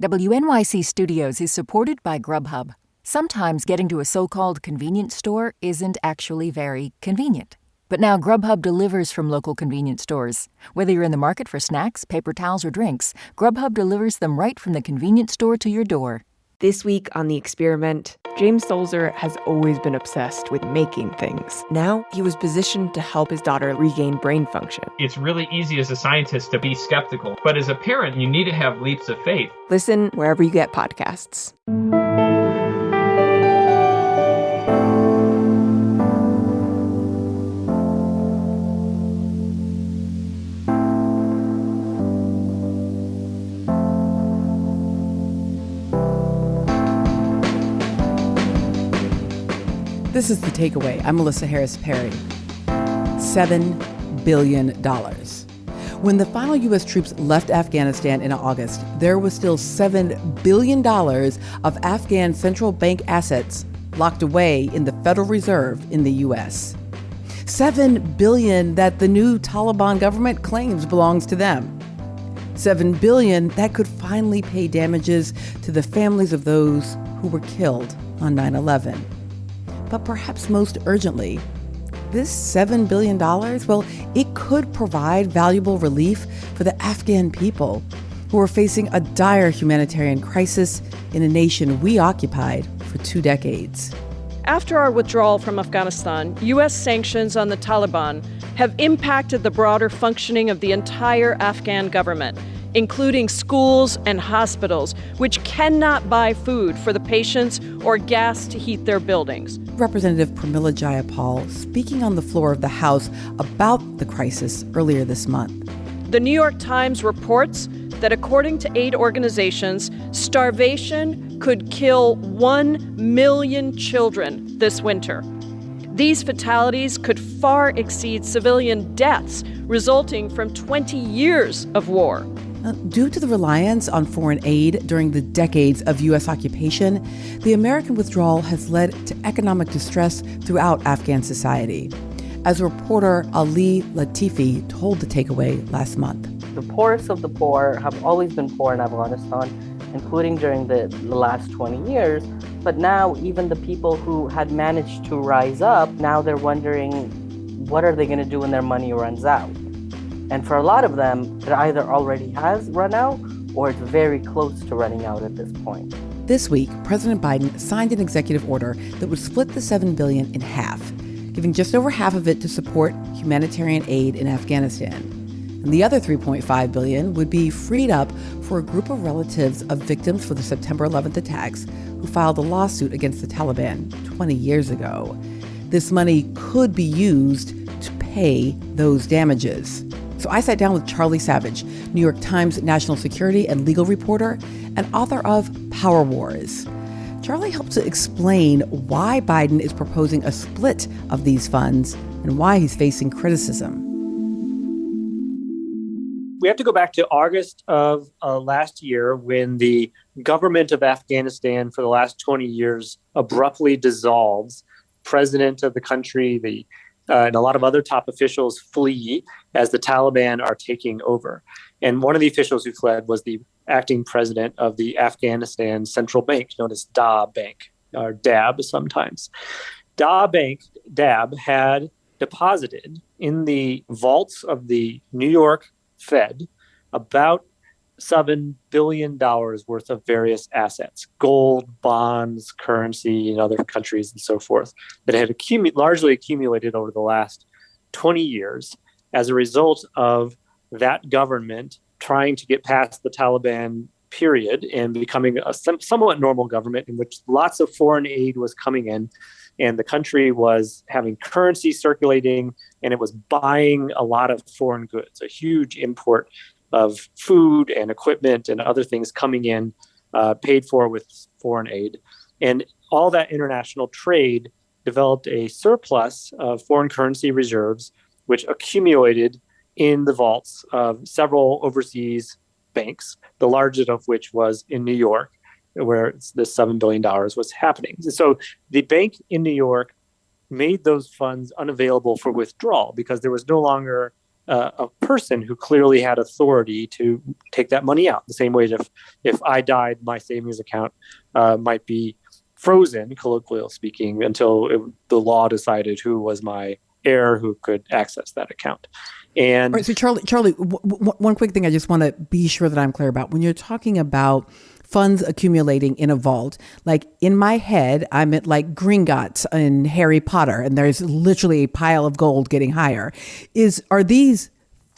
WNYC Studios is supported by Grubhub. Sometimes getting to a so-called convenience store isn't actually very convenient. But now Grubhub delivers from local convenience stores. Whether you're in the market for snacks, paper towels, or drinks, Grubhub delivers them right from the convenience store to your door. This week on The Experiment, James Sulzer has always been obsessed with making things. Now he was positioned to help his daughter regain brain function. It's really easy as a scientist to be skeptical, but as a parent, you need to have leaps of faith. Listen wherever you get podcasts. This is The Takeaway. I'm Melissa Harris Perry. $7 billion. When the final U.S. troops left Afghanistan in August, there was still $7 billion of Afghan central bank assets locked away in the Federal Reserve in the U.S. $7 billion that the new Taliban government claims belongs to them. $7 billion that could finally pay damages to the families of those who were killed on 9/11. But perhaps most urgently, this $7 billion, well, it could provide valuable relief for the Afghan people who are facing a dire humanitarian crisis in a nation we occupied for 2 decades. After our withdrawal from Afghanistan, U.S. sanctions on the Taliban have impacted the broader functioning of the entire Afghan government, including schools and hospitals, which cannot buy food for the patients or gas to heat their buildings. Representative Pramila Jayapal speaking on the floor of the House about the crisis earlier this month. The New York Times reports that according to aid organizations, starvation could kill 1 million children this winter. These fatalities could far exceed civilian deaths resulting from 20 years of war. Due to the reliance on foreign aid during the decades of U.S. occupation, the American withdrawal has led to economic distress throughout Afghan society. As reporter Ali Latifi told The Takeaway last month. The poorest of the poor have always been poor in Afghanistan, including during the last 20 years. But now even the people who had managed to rise up, now they're wondering, what are they going to do when their money runs out? And for a lot of them, it either already has run out or it's very close to running out at this point. This week, President Biden signed an executive order that would split the $7 billion in half, giving just over half of it to support humanitarian aid in Afghanistan. And the other $3.5 billion would be freed up for a group of relatives of victims for the September 11th attacks who filed a lawsuit against the Taliban 20 years ago. This money could be used to pay those damages. So I sat down with Charlie Savage, New York Times national security and legal reporter and author of Power Wars. Charlie helped to explain why Biden is proposing a split of these funds and why he's facing criticism. We have to go back to August of last year when the government of Afghanistan for the last 20 years abruptly dissolves. President of the country, and a lot of other top officials flee as the Taliban are taking over. And one of the officials who fled was the acting president of the Afghanistan Central Bank, known as DA Bank, or DAB sometimes. DAB had deposited in the vaults of the New York Fed about $7 billion worth of various assets, gold, bonds, currency in other countries and so forth, that had largely accumulated over the last 20 years as a result of that government trying to get past the Taliban period and becoming a somewhat normal government in which lots of foreign aid was coming in and the country was having currency circulating and it was buying a lot of foreign goods, a huge import of food and equipment and other things coming in, paid for with foreign aid. And all that international trade developed a surplus of foreign currency reserves, which accumulated in the vaults of several overseas banks, the largest of which was in New York, where this $7 billion was happening. So the bank in New York made those funds unavailable for withdrawal because there was no longer a person who clearly had authority to take that money out. The same way as if I died, my savings account might be frozen, colloquially speaking, until the law decided who was my heir who could access that account. And all right, so Charlie, one quick thing I just want to be sure that I'm clear about. When you're talking about funds accumulating in a vault, like in my head, I'm at like Gringotts in Harry Potter, and there's literally a pile of gold getting higher. Are these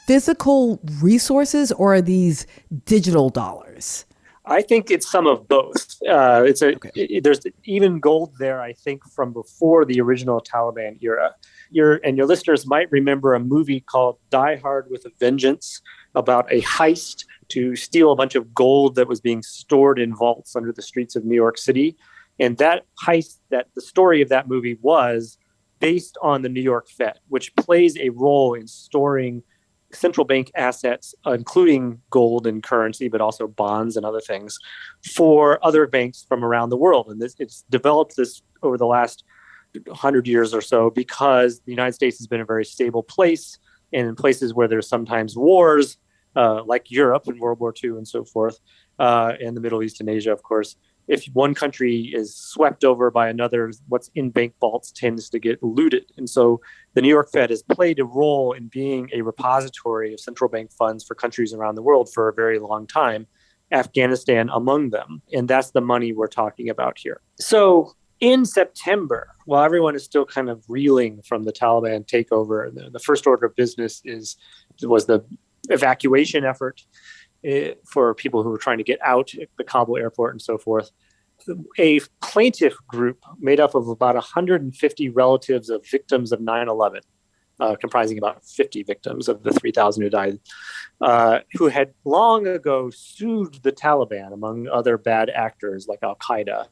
physical resources or are these digital dollars? I think it's some of both. There's even gold there, I think, from before the original Taliban era. Your listeners might remember a movie called Die Hard with a Vengeance about a heist to steal a bunch of gold that was being stored in vaults under the streets of New York City. And that heist, the story of that movie was based on the New York Fed, which plays a role in storing central bank assets, including gold and currency, but also bonds and other things for other banks from around the world. And it's developed this over the last 100 years or so because the United States has been a very stable place, and in places where there's sometimes wars, like Europe in World War II and so forth, and the Middle East and Asia, of course. If one country is swept over by another, what's in bank vaults tends to get looted. And so the New York Fed has played a role in being a repository of central bank funds for countries around the world for a very long time, Afghanistan among them. And that's the money we're talking about here. So in September, while everyone is still kind of reeling from the Taliban takeover, the first order of business was the evacuation effort for people who were trying to get out at the Kabul airport and so forth. A plaintiff group made up of about 150 relatives of victims of 9/11, comprising about 50 victims of the 3,000 who died, who had long ago sued the Taliban, among other bad actors like Al-Qaeda,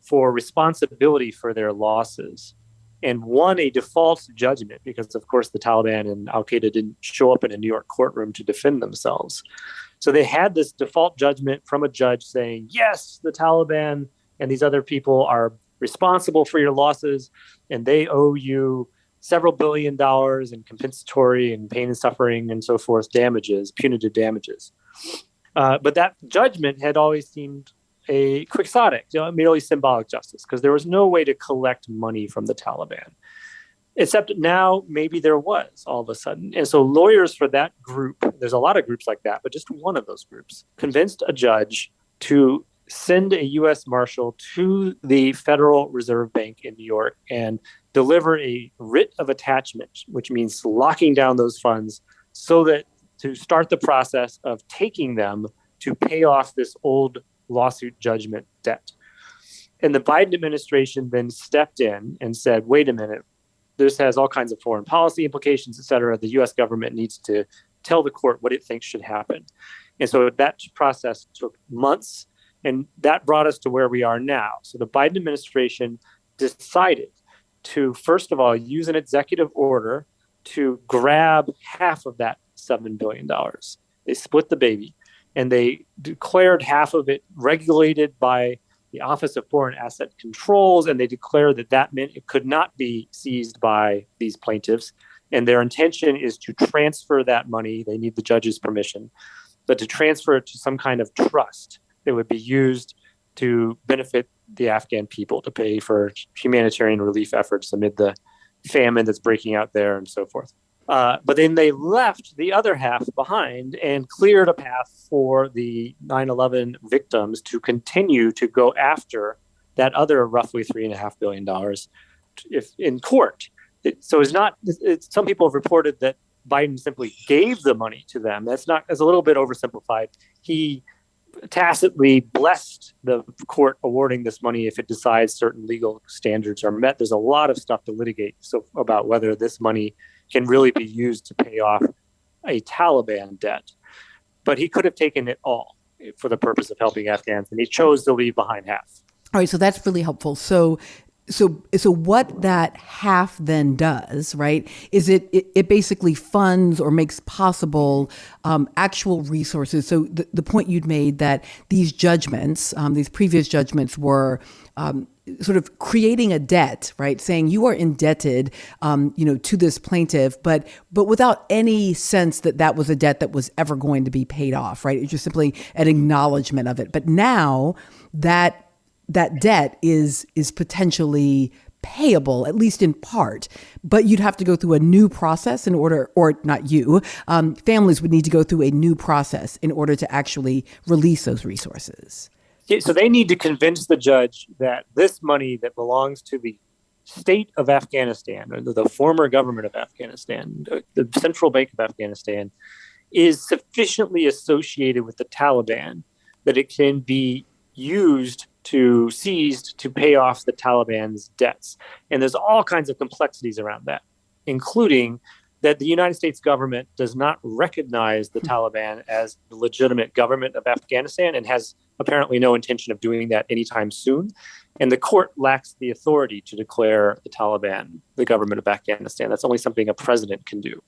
for responsibility for their losses, and won a default judgment because, of course, the Taliban and Al-Qaeda didn't show up in a New York courtroom to defend themselves. So they had this default judgment from a judge saying, yes, the Taliban and these other people are responsible for your losses, and they owe you several $billion in compensatory and pain and suffering and so forth damages, punitive damages. But that judgment had always seemed a quixotic, merely symbolic justice, because there was no way to collect money from the Taliban. Except now, maybe there was all of a sudden. And so lawyers for that group, there's a lot of groups like that, but just one of those groups, convinced a judge to send a U.S. Marshal to the Federal Reserve Bank in New York and deliver a writ of attachment, which means locking down those funds so that to start the process of taking them to pay off this old lawsuit judgment debt. And the Biden administration then stepped in and said, wait a minute, this has all kinds of foreign policy implications, et cetera. The U.S. government needs to tell the court what it thinks should happen. And so that process took months, and that brought us to where we are now. So the Biden administration decided to, first of all, use an executive order to grab half of that $7 billion. They split the baby, and they declared half of it regulated by the Office of Foreign Asset Controls, and they declared that meant it could not be seized by these plaintiffs. And their intention is to transfer that money. They need the judge's permission, but to transfer it to some kind of trust that would be used to benefit the Afghan people, to pay for humanitarian relief efforts amid the famine that's breaking out there and so forth. But then they left the other half behind and cleared a path for the 9/11 victims to continue to go after that other roughly $3.5 billion if in court. Some people have reported that Biden simply gave the money to them. That's a little bit oversimplified. He tacitly blessed the court awarding this money if it decides certain legal standards are met. There's a lot of stuff to litigate about whether this money can really be used to pay off a Taliban debt. But he could have taken it all for the purpose of helping Afghans, and he chose to leave behind half. All right, so that's really helpful. So what that half then does, right, is it basically funds or makes possible actual resources. So the point you'd made that these judgments, these previous judgments were sort of creating a debt, right? Saying you are indebted, to this plaintiff, but without any sense that that was a debt that was ever going to be paid off, right? It's just simply an acknowledgement of it. But now that debt is potentially payable, at least in part, but you'd have to go through a new process in order, or not you, families would need to go through a new process in order to actually release those resources. So they need to convince the judge that this money that belongs to the state of Afghanistan, or the former government of Afghanistan, the central bank of Afghanistan, is sufficiently associated with the Taliban that it can be seized to pay off the Taliban's debts. And there's all kinds of complexities around that, including that the United States government does not recognize the Taliban as the legitimate government of Afghanistan and has apparently no intention of doing that anytime soon. And the court lacks the authority to declare the Taliban the government of Afghanistan. That's only something a president can do.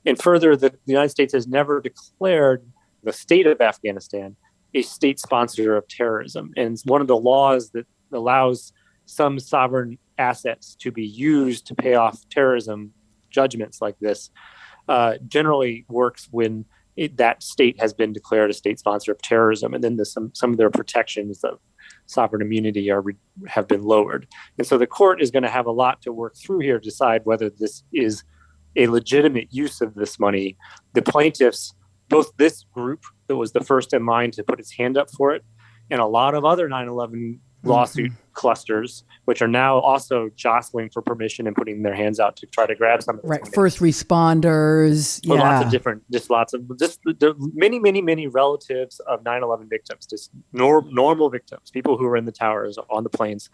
And further, the United States has never declared the state of Afghanistan a state sponsor of terrorism. And one of the laws that allows some sovereign assets to be used to pay off terrorism judgments like this generally works when that state has been declared a state sponsor of terrorism, and then some of their protections of sovereign immunity have been lowered. And so the court is going to have a lot to work through here to decide whether this is a legitimate use of this money. The plaintiffs, both this group that was the first in line to put its hand up for it, and a lot of other 9/11 lawsuit clusters, which are now also jostling for permission and putting their hands out to try to grab some of this money. First responders. Well, lots of many relatives of 9/11 victims, just normal victims, people who were in the towers, on the planes,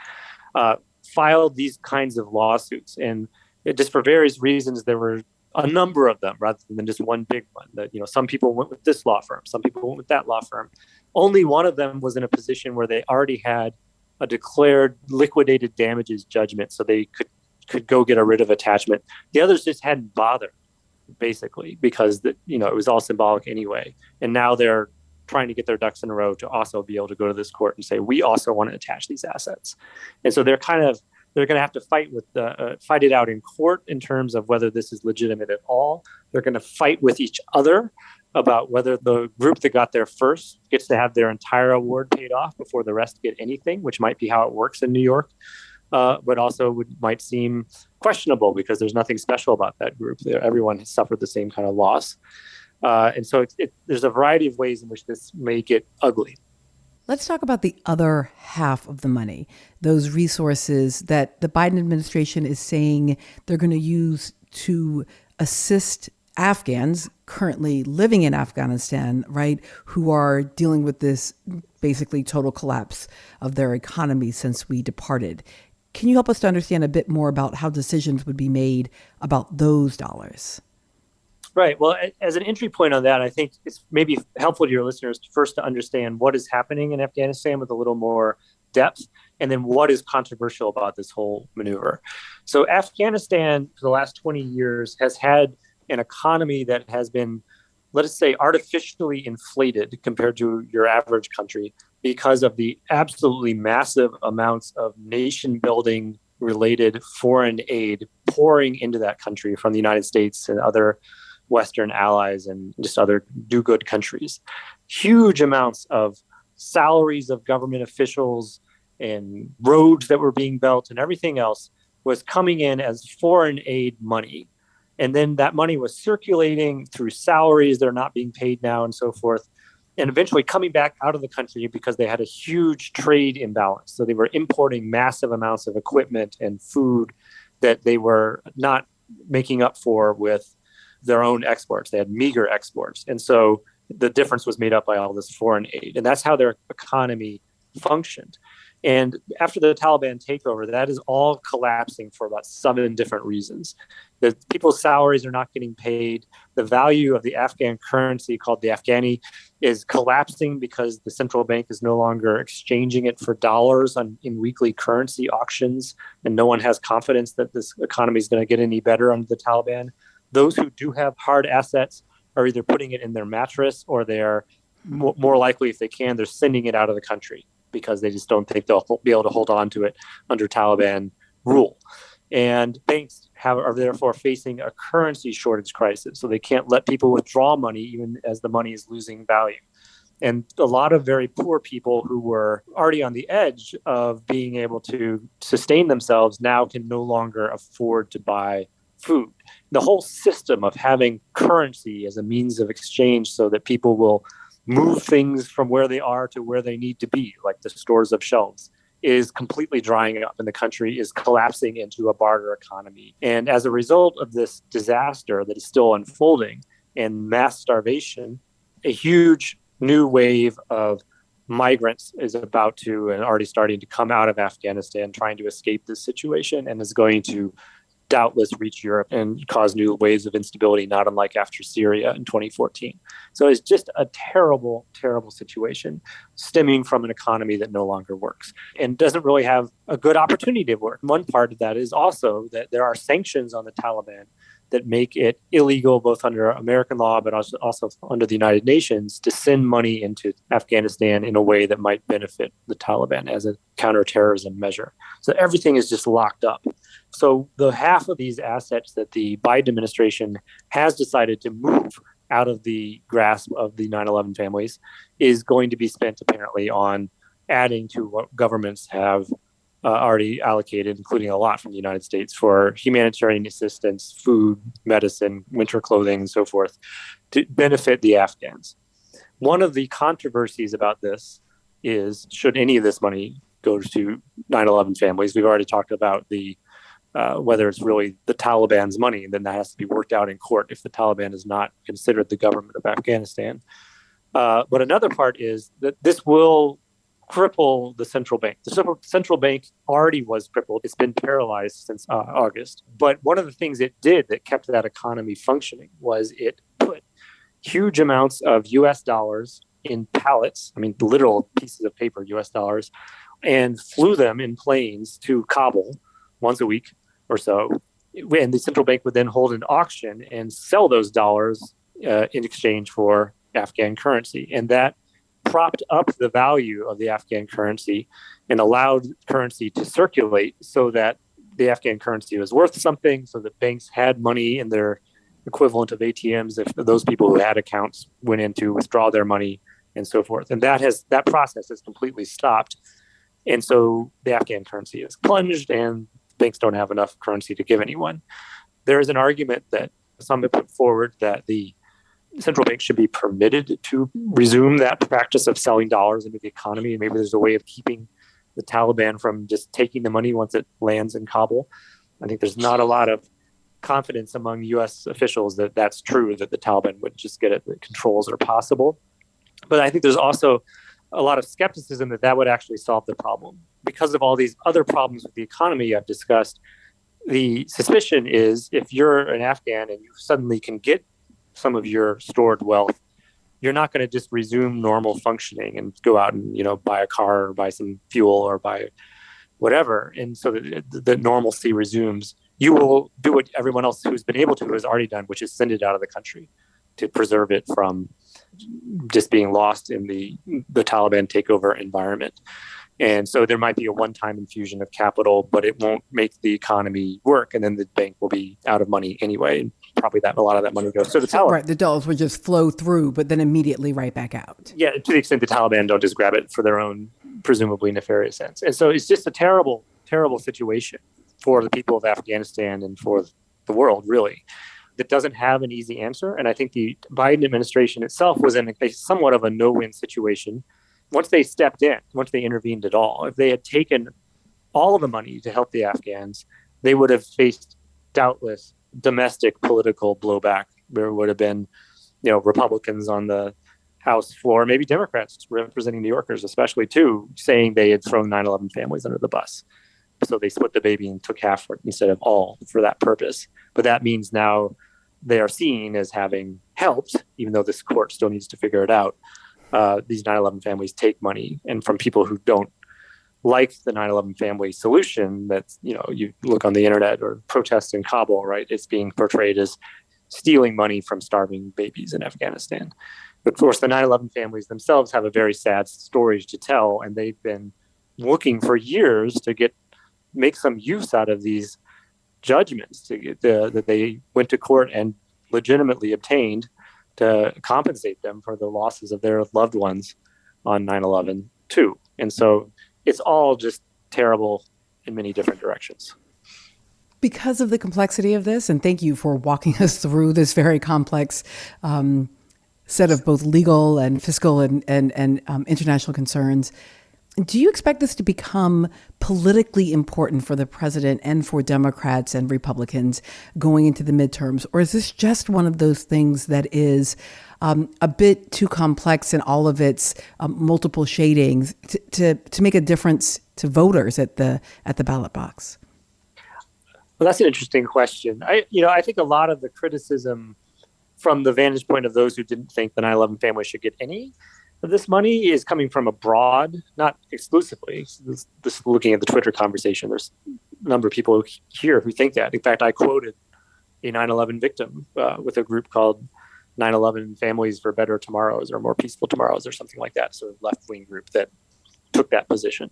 filed these kinds of lawsuits. And just for various reasons, there were a number of them rather than just one big one. That, some people went with this law firm, some people went with that law firm. Only one of them was in a position where they already had a declared liquidated damages judgment, so they could go get a writ of attachment. The others just hadn't bothered, basically, because it was all symbolic anyway. And now they're trying to get their ducks in a row to also be able to go to this court and say, we also want to attach these assets. And so they're going to have to fight it out in court in terms of whether this is legitimate at all. They're going to fight with each other about whether the group that got there first gets to have their entire award paid off before the rest get anything, which might be how it works in New York, but also might seem questionable because there's nothing special about that group. Everyone has suffered the same kind of loss. And so there's a variety of ways in which this may get ugly. Let's talk about the other half of the money, those resources that the Biden administration is saying they're going to use to assist Afghans currently living in Afghanistan, right, who are dealing with this basically total collapse of their economy since we departed. Can you help us to understand a bit more about how decisions would be made about those dollars? Right. Well, as an entry point on that, I think it's maybe helpful to your listeners to understand what is happening in Afghanistan with a little more depth, and then what is controversial about this whole maneuver. So Afghanistan, for the last 20 years, has had an economy that has been, let us say, artificially inflated compared to your average country because of the absolutely massive amounts of nation-building related foreign aid pouring into that country from the United States and other Western allies and just other do-good countries. Huge amounts of salaries of government officials and roads that were being built and everything else was coming in as foreign aid money. And then that money was circulating through salaries that are not being paid now and so forth, and eventually coming back out of the country because they had a huge trade imbalance. So they were importing massive amounts of equipment and food that they were not making up for with their own exports. They had meager exports. And so the difference was made up by all this foreign aid. And that's how their economy functioned. And after the Taliban takeover, that is all collapsing for about 7 different reasons. The people's salaries are not getting paid. The value of the Afghan currency, called the Afghani, is collapsing because the central bank is no longer exchanging it for dollars in weekly currency auctions. And no one has confidence that this economy is going to get any better under the Taliban. Those who do have hard assets are either putting it in their mattress, or they're more likely, if they can, they're sending it out of the country. because they just don't think they'll be able to hold on to it under Taliban rule. And banks are therefore facing a currency shortage crisis. So they can't let people withdraw money even as the money is losing value. And a lot of very poor people who were already on the edge of being able to sustain themselves now can no longer afford to buy food. The whole system of having currency as a means of exchange so that people will move things from where they are to where they need to be, like the stores of shelves, is completely drying up, and the country is collapsing into a barter economy. And as a result of this disaster that is still unfolding and mass starvation, a huge new wave of migrants is about to and already starting to come out of Afghanistan, trying to escape this situation, and is going to doubtless reach Europe and cause new waves of instability, not unlike after Syria in 2014. So it's just a terrible, terrible situation stemming from an economy that no longer works and doesn't really have a good opportunity to work. One part of that is also that there are sanctions on the Taliban that make it illegal both under American law, but also under the United Nations, to send money into Afghanistan in a way that might benefit the Taliban as a counterterrorism measure. So everything is just locked up. So the half of these assets that the Biden administration has decided to move out of the grasp of the 9/11 families is going to be spent apparently on adding to what governments have already allocated, including a lot from the United States, for humanitarian assistance, food, medicine, winter clothing, and so forth, to benefit the Afghans. One of the controversies about this is, should any of this money go to 9/11 families? We've already talked about the whether it's really the Taliban's money, and then that has to be worked out in court if the Taliban is not considered the government of Afghanistan. But another part is that this will cripple the central bank. The central bank already was crippled. It's been paralyzed since August. But one of the things it did that kept that economy functioning was it put huge amounts of US dollars in pallets, literal pieces of paper, US dollars, and flew them in planes to Kabul once a week or so. And the central bank would then hold an auction and sell those dollars in exchange for Afghan currency. And that propped up the value of the Afghan currency and allowed currency to circulate so that the Afghan currency was worth something, so that banks had money in their equivalent of ATMs if those people who had accounts went in to withdraw their money and so forth. And that process has completely stopped. And so the Afghan currency is plunged and banks don't have enough currency to give anyone. There is an argument that some have put forward that the central bank should be permitted to resume that practice of selling dollars into the economy. And maybe there's a way of keeping the Taliban from just taking the money once it lands in Kabul. I think there's not a lot of confidence among U.S. officials that that's true, that the Taliban would just get at the controls that are possible. But I think there's also a lot of skepticism that that would actually solve the problem. Because of all these other problems with the economy I've discussed, the suspicion is if you're an Afghan and you suddenly can get some of your stored wealth, you're not going to just resume normal functioning and go out and buy a car or buy some fuel or buy whatever. And so the normalcy resumes. You will do what everyone else who's been able to has already done, which is send it out of the country to preserve it from just being lost in the Taliban takeover environment. And so there might be a one-time infusion of capital, but it won't make the economy work. And then the bank will be out of money anyway. And probably a lot of that money goes to the Taliban. Right, the dollars would just flow through, but then immediately right back out. Yeah, to the extent the Taliban don't just grab it for their own presumably nefarious ends. And so it's just a terrible, terrible situation for the people of Afghanistan and for the world, really, that doesn't have an easy answer. And I think the Biden administration itself was in a somewhat of a no-win situation. Once they stepped in, once they intervened at all, if they had taken all of the money to help the Afghans, they would have faced doubtless domestic political blowback. There would have been, Republicans on the House floor, maybe Democrats representing New Yorkers, especially too, saying they had thrown 9/11 families under the bus. So they split the baby and took half instead of all for that purpose. But that means now they are seen as having helped, even though this court still needs to figure it out. These 9/11 families take money, and from people who don't like the 9/11 family solution, that's, you look on the internet or protests in Kabul, right? It's being portrayed as stealing money from starving babies in Afghanistan. Of course, the 9/11 families themselves have a very sad story to tell, and they've been looking for years to make some use out of these judgments that they went to court and legitimately obtained to compensate them for the losses of their loved ones on 9/11 too. And so it's all just terrible in many different directions. Because of the complexity of this, and thank you for walking us through this very complex set of both legal and fiscal and international concerns, do you expect this to become politically important for the president and for Democrats and Republicans going into the midterms? Or is this just one of those things that is a bit too complex in all of its multiple shadings to make a difference to voters at the ballot box? Well, that's an interesting question. I think a lot of the criticism from the vantage point of those who didn't think the 9/11 family should get any of this money is coming from abroad, not exclusively. This looking at the Twitter conversation, there's a number of people here who think that. In fact, I quoted a 9/11 victim with a group called 9/11 Families for Better Tomorrows or More Peaceful Tomorrows or something like that, sort of left-wing group that took that position.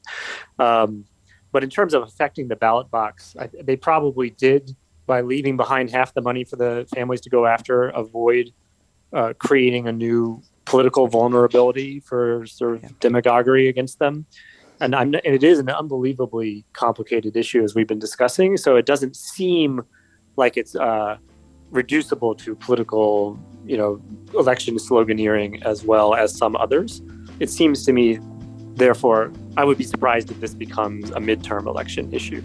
But in terms of affecting the ballot box, they probably did, by leaving behind half the money for the families to go after, avoid creating a new political vulnerability for sort of demagoguery against them. And it is an unbelievably complicated issue, as we've been discussing. So it doesn't seem like it's reducible to political, election sloganeering as well as some others. It seems to me, therefore, I would be surprised if this becomes a midterm election issue.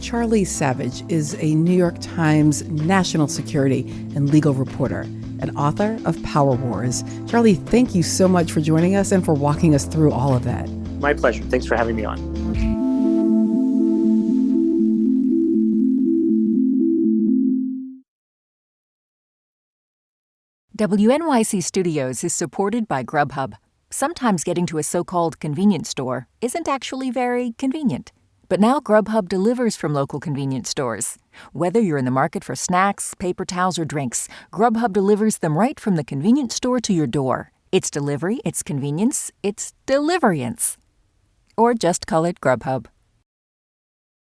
Charlie Savage is a New York Times national security and legal reporter and author of Power Wars. Charlie, thank you so much for joining us and for walking us through all of that. My pleasure. Thanks for having me on. WNYC Studios is supported by Grubhub. Sometimes getting to a so-called convenience store isn't actually very convenient. But now Grubhub delivers from local convenience stores. Whether you're in the market for snacks, paper towels, or drinks, Grubhub delivers them right from the convenience store to your door. It's delivery, it's convenience, it's deliverience. Or just call it Grubhub.